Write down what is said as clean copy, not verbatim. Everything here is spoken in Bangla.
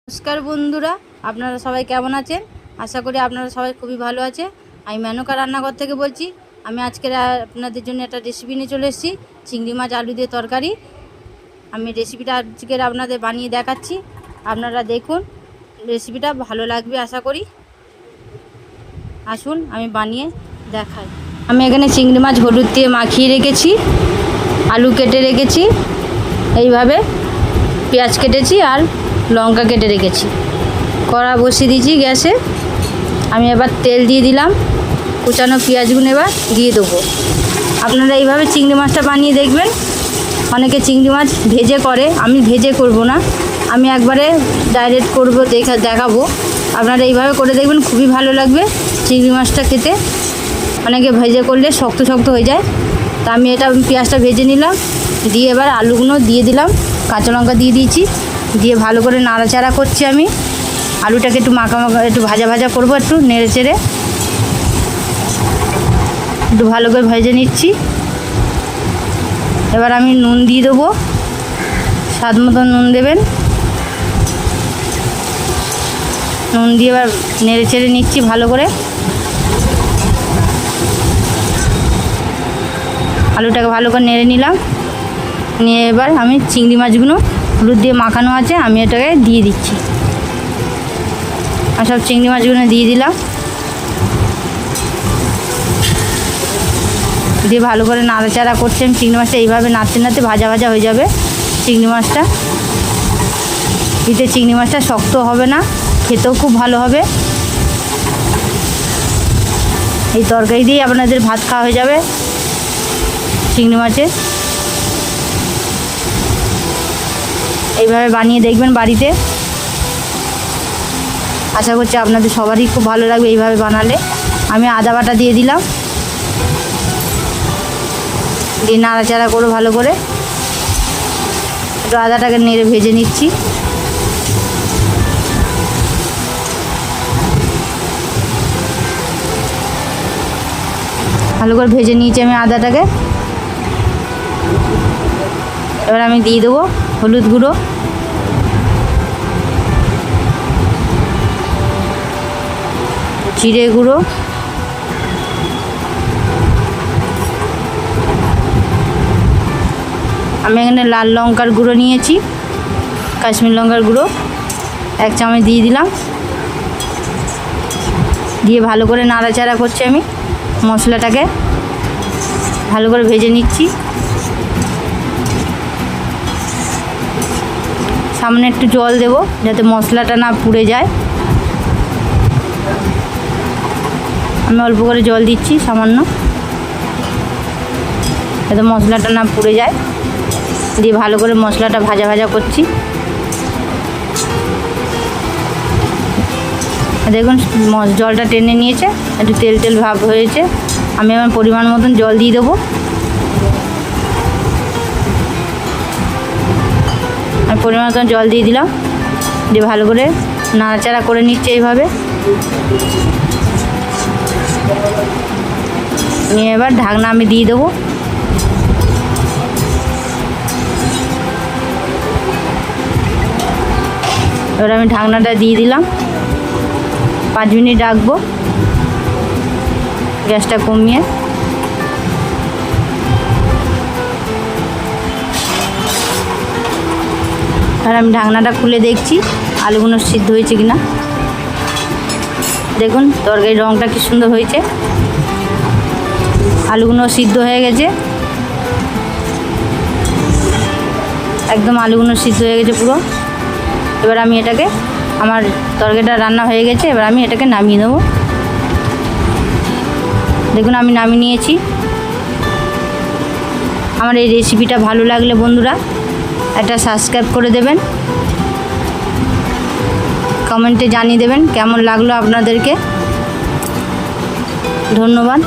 নমস্কার বন্ধুরা, আপনারা সবাই কেমন আছেন? আশা করি আপনারা সবাই খুবই ভালো আছে। আমি মেনকা রান্নাঘর থেকে বলছি। আমি আজকের আপনাদের জন্য একটা রেসিপি নিয়ে চলে এসেছি, চিংড়ি মাছ আলু দিয়ে তরকারি। আমি রেসিপিটা আজকের আপনাদের বানিয়ে দেখাচ্ছি। আপনারা দেখুন, রেসিপিটা ভালো লাগবে আশা করি। আসুন আমি বানিয়ে দেখাই। আমি এখানে চিংড়ি মাছ হলুদ দিয়ে মাখিয়ে রেখেছি, আলু কেটে রেখেছি, এইভাবে পেঁয়াজ কেটেছি আর লঙ্কা কেটে রেখেছি। কড়া বসিয়ে দিয়েছি গ্যাসে। আমি এবার তেল দিয়ে দিলাম, কুচানো পেঁয়াজগুলো এবার দিয়ে দেবো। আপনারা এইভাবে চিংড়ি মাছটা বানিয়ে দেখবেন। অনেকে চিংড়ি মাছ ভেজে করে, আমি ভেজে করব না, আমি একবারে ডাইরেক্ট করব, দেখাবো। আপনারা এইভাবে করে দেখবেন, খুবই ভালো লাগবে চিংড়ি মাছটা খেতে। অনেকে ভেজে করলে শক্ত শক্ত হয়ে যায়। তা আমি পেঁয়াজটা ভেজে নিলাম, দিয়ে এবার আলুগুলো দিয়ে দিলাম, কাঁচা লঙ্কা দিয়ে দিয়েছি, দিয়ে ভালো করে নাড়াচাড়া করছি। আমি আলুটাকে একটু মাখা একটু ভাজা ভাজা করবো, একটু নেড়ে চেড়ে একটু ভালো করে ভেজে নিচ্ছি। এবার আমি নুন দিয়ে দেবো, স্বাদ মতো নুন দেবেন। নুন দিয়ে এবার নেড়ে চেড়ে নিচ্ছি ভালো করে। আলুটাকে ভালো করে নেড়ে নিলাম, নিয়ে এবার আমি চিংড়ি মাছগুলো হলুদ দিয়ে মাখানো আছে, আমি এটাকে দিয়ে দিচ্ছি। আর সব চিংড়ি মাছগুলো দিয়ে দিলাম, দিয়ে ভালো করে নাড়াচাড়া করছি। আমি চিংড়ি মাছটা এইভাবে নাড়তে নাড়তে ভাজা ভাজা হয়ে যাবে চিংড়ি মাছটা। এতে চিংড়ি মাছটা শক্ত হবে না, খেতেও খুব ভালো হবে। এই তরকারি দিয়েই আপনাদের ভাত খাওয়া হয়ে যাবে চিংড়ি মাছের। এইভাবে বানিয়ে দেখবেন বাড়িতে, আশা করছি আপনাদের সবারই খুব ভালো লাগবে এইভাবে বানালে। আমি আদা বাটা দিয়ে দিলাম, দিয়ে নাড়াচাড়া করে ভালো করে একটু আদাটাকে নেড়ে ভেজে নিচ্ছি। ভালো করে ভেজে নিয়েছি আমি আদাটাকে। এবার আমি দিয়ে দেবো হলুদ গুঁড়ো, জিরে গুঁড়ো, আমি এখানে লাল লঙ্কার গুঁড়ো নিয়েছি, কাশ্মীর লঙ্কার গুঁড়ো 1 চামচ দিয়ে দিলাম। দিয়ে ভালো করে নাড়াচাড়া করছি। আমি মশলাটাকে ভালো করে ভেজে নিচ্ছি। সামনে একটু জল দেব, যাতে মশলাটা না পুড়ে যায়। আমি অল্প করে জল দিচ্ছি সামান্য, যাতে মশলাটা না পুড়ে যায়। দিয়ে ভালো করে মশলাটা ভাজা ভাজা করছি। দেখুন জলটা টেনে নিয়েছে, একটু তেল তেল ভাব হয়েছে। আমি আমার পরিমাণ মতন জল দিয়ে দেবো। আমি পরিমাণ মতন জল দিয়ে দিলাম, দিয়ে ভালো করে নাড়াচাড়া করে নিচ্ছে এইভাবে। নিয়ে এবার ঢাকনা আমি দিয়ে দেবো। এবার আমি ঢাকনাটা দিয়ে দিলাম, 5 মিনিট রাখবো গ্যাসটা কমিয়ে। আর আমি ঢাকনাটা খুলে দেখছি আলুগুলো সিদ্ধ হয়েছে কিনা। দেখুন তরকারির রঙটা কি সুন্দর হয়েছে, আলুগুলো সিদ্ধ হয়ে গেছে একদম, আলুগুলো সিদ্ধ হয়ে গেছে পুরো। এবার আমি এটাকে, আমার তরকারিটা রান্না হয়ে গেছে, এবার আমি এটাকে নামিয়ে নেব। দেখুন আমি নামিয়ে নিয়েছি। আমার এই রেসিপিটা ভালো লাগলে বন্ধুরা একটা সাবস্ক্রাইব করে দেবেন, কমেন্টে জানিয়ে দেবেন কেমন লাগলো আপনাদেরকে। ধন্যবাদ।